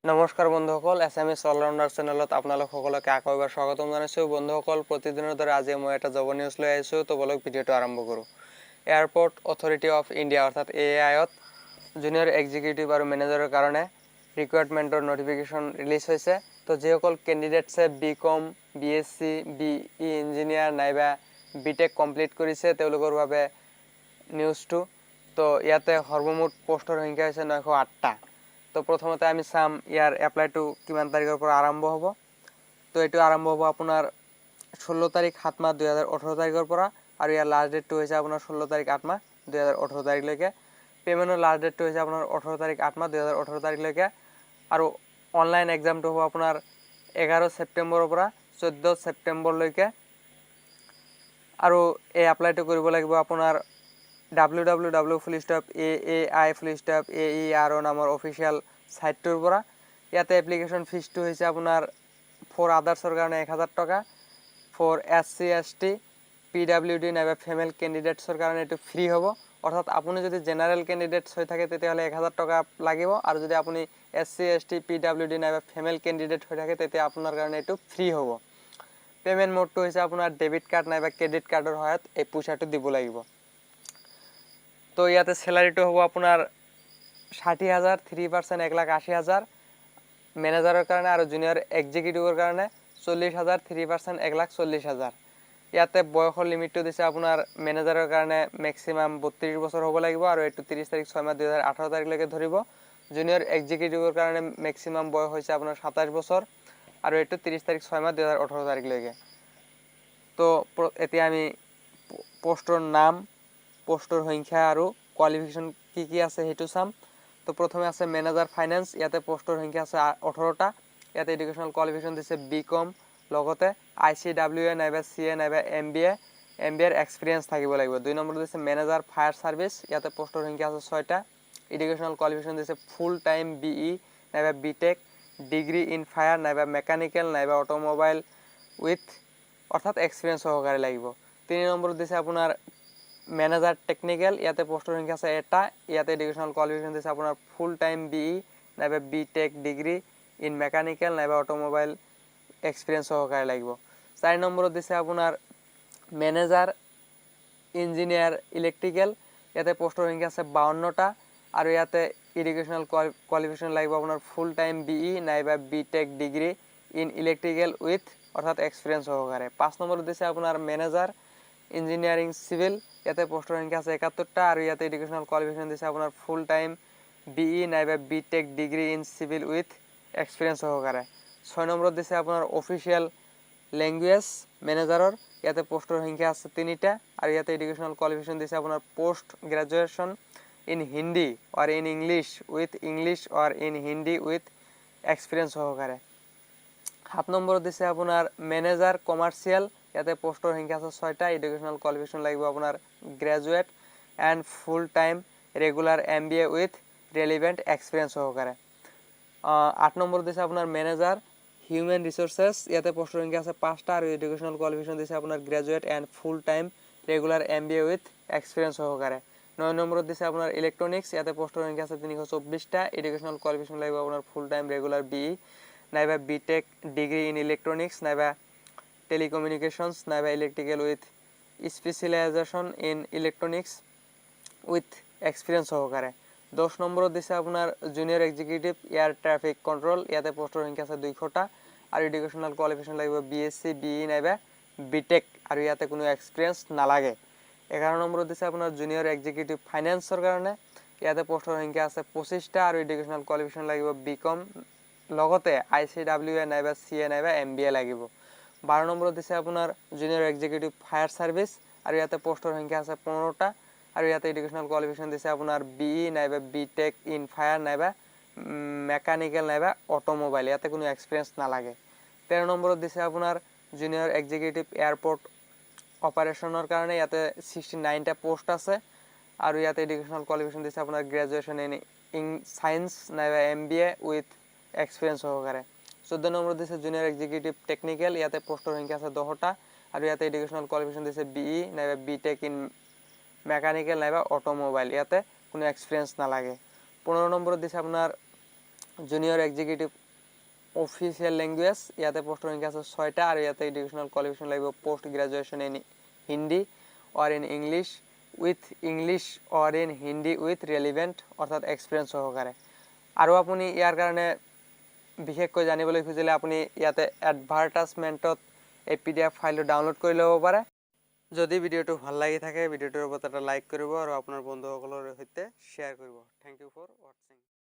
নমস্কাৰ বন্ধুসকল এছামিছ অলৰাউণ্ডাৰ চেনেলত আপোনালোক সকলোকে আকৌ এবাৰ স্বাগতম জনাইছোঁ বন্ধুসকল প্ৰতিদিনৰ দৰে আজি মই এটা জব নিউজ লৈ আহিছোঁ তো বলক ভিডিঅ'টো আৰম্ভ কৰোঁ এয়াৰপোৰ্ট অথৰিটি অফ ইণ্ডিয়া অৰ্থাৎ AAI জুনিয়ৰ এক্সিকিউটিভ আৰু মেনেজাৰৰ কাৰণে ৰিকুৱাৰমেণ্টৰ নটিফিকেশ্যন ৰিলিজ হৈছে তো যিসকল কেণ্ডিডেটছে BCom BSc BE ইঞ্জিনিয়াৰ নাইবা BTech কমপ্লিট কৰিছে তেওঁলোকৰ বাবে নিউজটো তো ইয়াতে সৰ্বমুঠ পোষ্টৰ সংখ্যা হৈছে 908টা তো প্ৰথমতে আমি চাম ইয়াৰ এপ্লাইটো কিমান তাৰিখৰ পৰা আৰম্ভ হ'ব তো এটো আৰম্ভ হ'ব আপোনাৰ 16 তাৰিখ 7 মাহ 2018 তাৰিখৰ পৰা আৰু ইয়াৰ লাষ্ট ডেটটো হৈছে আপোনাৰ 16 তাৰিখ 8 মাহ 2018 তাৰিখলৈকে পেমেন্টৰ লাষ্ট ডেটটো হৈছে আপোনাৰ 18 তাৰিখ 8 মাহ 2018 তাৰিখলৈকে আৰু অনলাইন এক্সামটো হ'ব আপোনাৰ 11 ছেপ্টেম্বৰৰ পৰা 14 ছেপ্টেম্বৰলৈকে আৰু এই এপ্লাইটো কৰিব লাগিব আপোনাৰ www.aai.aer নামৰ অফিচিয়েল সাইটটোৰ পৰা ইয়াতে এপ্লিকেশন ফিজটো হৈছে আপোনাৰ ফৰ আদাৰ্সৰ কাৰণে 1000 টকা ফৰ SC ST PWD নাইবা ফিমেল ক্যান্ডিডেটছৰ কাৰণে এটো ফ্ৰী হ'ব অৰ্থাৎ আপুনি যদি জেনাৰেল ক্যান্ডিডেটছ হৈ থাকে তেতিয়াহলে 1000 টকা লাগিব আৰু যদি আপুনি SC ST PWD নাইবা ফিমেল ক্যান্ডিডেট হৈ থাকে তেতিয়া আপোনাৰ কাৰণে এটো ফ্ৰী হ'ব পেমেন্ট মোডটো হৈছে আপোনাৰ ডেবিট কাৰ্ড নাইবা ক্ৰেডিট কাৰ্ডৰ সহায়ত এই পইচাটো দিব লাগিব তো ইয়াতে স্যালাৰিটো হ'ব আপোনাৰ 60000 3% 1,80,000 ম্যানেজাৰৰ কাৰণে আৰু জুনিয়ৰ এক্সিকিউটিভৰ কাৰণে 40000 3% 1,40,000 ইয়াতে বয়সৰ লিমিটটো দিছে আপোনাৰ ম্যানেজাৰৰ কাৰণে ম্যাক্সিমাম 32 বছৰ হ'ব লাগিব আৰু এটো 30 তাৰিখ 6 মাহ 2018 তাৰিখলৈকে ধৰিব জুনিয়ৰ এক্সিকিউটিভৰ কাৰণে ম্যাক্সিমাম বয়স হৈছে আপোনাৰ 27 বছৰ আৰু এটো 30 তাৰিখ 6 মাহ 2018 তাৰিখলৈকে তো এতিয়া আমি পোষ্টৰ নাম পোষ্টৰ সংখ্যা আৰু কোৱালিফিকেশন কি আছে হেতু চাম তো প্ৰথমে আছে ম্যানেজাৰ ফাইনান্স ইয়াতে পোষ্টৰ সংখ্যা আছে 18টা ইয়াতে এডুকেশনাল কোৱালিফিকেশন দিছে BCom লগতে ICWA নাইবা CA নাইবা MBA এৰ এক্সপেৰিয়েন্স থাকিব লাগিব দুই নম্বৰ দিছে ম্যানেজাৰ ফায়াৰ সাৰ্ভিস ইয়াতে পোষ্টৰ সংখ্যা আছে 6টা এডুকেশনাল কোৱালিফিকেশন দিছে ফুল টাইম BE নাইবা BTech ডিগ্ৰী ইন ফায়াৰ নাইবা মেকানিক্যাল নাইবা অটোমোবাইল উইথ অৰ্থাৎ এক্সপেৰিয়েন্স সহকাৰে লাগিব 3 নম্বৰ দিছে আপোনাৰ ম্যানেজাৰ টেকনিক্যাল ইয়াতে পোষ্টৰ সংখ্যা আছে এটা ইয়াতে এডুকেশনাল কোৱালিফিকেশন দিছে আপোনাৰ ফুল টাইম BE নাইবা BTech ডিগ্ৰী ইন মেকানিক্যাল নাইবা অটোমোবাইল এক্সপেৰিয়েন্স সহকাৰে লাগিব 4 নম্বৰ দিছে আপোনাৰ ম্যানেজাৰ ইঞ্জিনিয়াৰ ইলেক্ট্ৰিক্যাল ইয়াতে পোষ্টৰ সংখ্যা আছে 52টা আৰু ইয়াতে এডুকেশনাল কোৱালিফিকেশন লাগিব আপোনাৰ ফুল টাইম BE নাইবা BTech ডিগ্ৰী ইন ইলেক্ট্ৰিক্যাল উইথ অৰ্থাৎ এক্সপেৰিয়েন্স সহকাৰে 5 নম্বৰ দিছে আপোনাৰ ম্যানেজাৰ ইঞ্জিনিয়াৰিং সিভিল ইয়াতে পোষ্টৰ সংখ্যা আছে 71টা আৰু ইয়াতে এডুকেশনাল কোৱালিফিকেশন দিছে আপোনাৰ ফুল টাইম BE নাইবা BTech degree in civil with experience সহকাৰে 6 নম্বৰ দিছে আপোনাৰ অফিচিয়াল ল্যাঙ্গুয়েজ ম্যানেজাৰৰ ইয়াতে পোষ্টৰ সংখ্যা আছে 3টা আৰু ইয়াতে এডুকেশনাল কোৱালিফিকেশন দিছে আপোনাৰ post graduation in Hindi or in English with English or in Hindi with experience সহকাৰে 7 নম্বৰ দিছে আপোনাৰ ম্যানেজাৰ কমাৰ্শিয়াল ইয়াতে পোষ্টৰ সংখ্যা আছে 6টা এডুকেশনাল কোৱালিফিকেশন লাগিব আপোনাৰ graduate and full time regular MBA with relevant experience সহকাৰে 8 নম্বৰ দিছে আপোনাৰ ম্যানেজাৰ হিউম্যান ৰিসোৰ্সেস ইয়াতে পোষ্টৰ সংখ্যা আছে 5টা আৰু এডুকেশনাল কোৱালিফিকেশন দিছে আপোনাৰ graduate and full time regular MBA with experience সহকাৰে 9 নম্বৰত দিছে আপোনাৰ ইলেক্ট্ৰনিক্স ইয়াতে পোষ্টৰ সংখ্যা আছে 324টা এডুকেশনাল কোৱালিফিকেশন লাগিব আপোনাৰ ফুল টাইম ৰেগুলাৰ BE নাইবা BTech ডিগ্ৰী ইন ইলেক্ট্ৰনিক্স নাইবা টেলিকমিউনিকেশনস নাইবা electrical with specialisation in electronics with experience সহকাৰে 10 নম্বৰত দিছে আপোনাৰ junior executive air traffic control ইয়াতে পোষ্টৰ সংখ্যা আছে 200টা আৰু এডুকেশনাল কোৱালিফিকেশন লাগিব BSc BE নাইবা BTech আৰু ইয়াতে কোনো এক্সপেৰিয়েন্স নালাগে 11 নম্বৰত দিছে আপোনাৰ জুনিয়ৰ এক্সিকিউটিভ ফাইনান্সৰ কাৰণে ইয়াতে পোষ্টৰ সংখ্যা আছে 25টা আৰু এডুকেশনাল কোৱালিফিকেশন লাগিব BCom লগতে ICWA নাইবা CA নাইবা MBA লাগিব 12 নম্বৰত দিছে আপোনাৰ জুনিয়ৰ এক্সিকিউটিভ ফায়াৰ সাৰ্ভিস আৰু ইয়াতে পোষ্টৰ সংখ্যা আছে 15টা আৰু ইয়াতে এডুকেশনাল কোৱালিফিকেশন দিছে আপোনাৰ BE নাইবা BTech ইন ফায়াৰ নাইবা মেকানিক্যাল নাইবা অটোমোবাইল ইয়াতে কোনো এক্সপেৰিয়েন্স নালাগে 13 নম্বৰত দিছে আপোনাৰ জুনিয়ৰ এক্সিকিউটিভ এয়াৰপোৰ্ট অপাৰেশনৰ কাৰণে ইয়াতে 69টা পোষ্ট আছে আৰু ইয়াতে এডুকেশনাল কোৱালিফিকেশন দিছে আপোনাৰ গ্ৰেজুৱেচন ইন সায়েন্স নাইবা MBA উইথ এক্সপেৰিয়েন্স সহকাৰে 14 নম্বৰত দিছে জুনিয়ৰ এক্সিকিউটিভ টেকনিক্যাল ইয়াতে পোষ্টৰ সংখ্যা আছে 10টা আৰু ইয়াতে এডুকেশনাল কোৱালিফিকেশন দিছে BE নাইবা BTech ইন মেকানিক্যাল নাইবা অটোমোবাইল ইয়াতে কোনো এক্সপেৰিয়েন্স নালাগে 15 নম্বৰত দিছে আপোনাৰ জুনিয়ৰ এক্সিকিউটিভ অফিচিয়েল লেংগুৱেজ ইয়াতে পোষ্টৰ সংখ্যা আছে 6টা আৰু ইয়াতে এডুকেশ্যনেল কোৱালিফিকেশ্যন লাগিব post graduation in Hindi or in English with English or in Hindi with relevant অৰ্থাৎ এক্সপিৰিয়েঞ্চ সহকাৰে আৰু আপুনি ইয়াৰ কাৰণে বিশেষকৈ জানিবলৈ খুজিলে আপুনি ইয়াতে এডভাৰটাইজমেণ্টত এই PDF ফাইলটো ডাউনলোড কৰি ল'ব পাৰে যদি ভিডিঅ'টো ভাল লাগি থাকে ভিডিঅ'টোৰ ওপৰত এটা লাইক কৰিব আৰু আপোনাৰ বন্ধুসকলৰ সৈতে শ্বেয়াৰ কৰিব থ্যাংক ইউ ফৰ ৱাচিং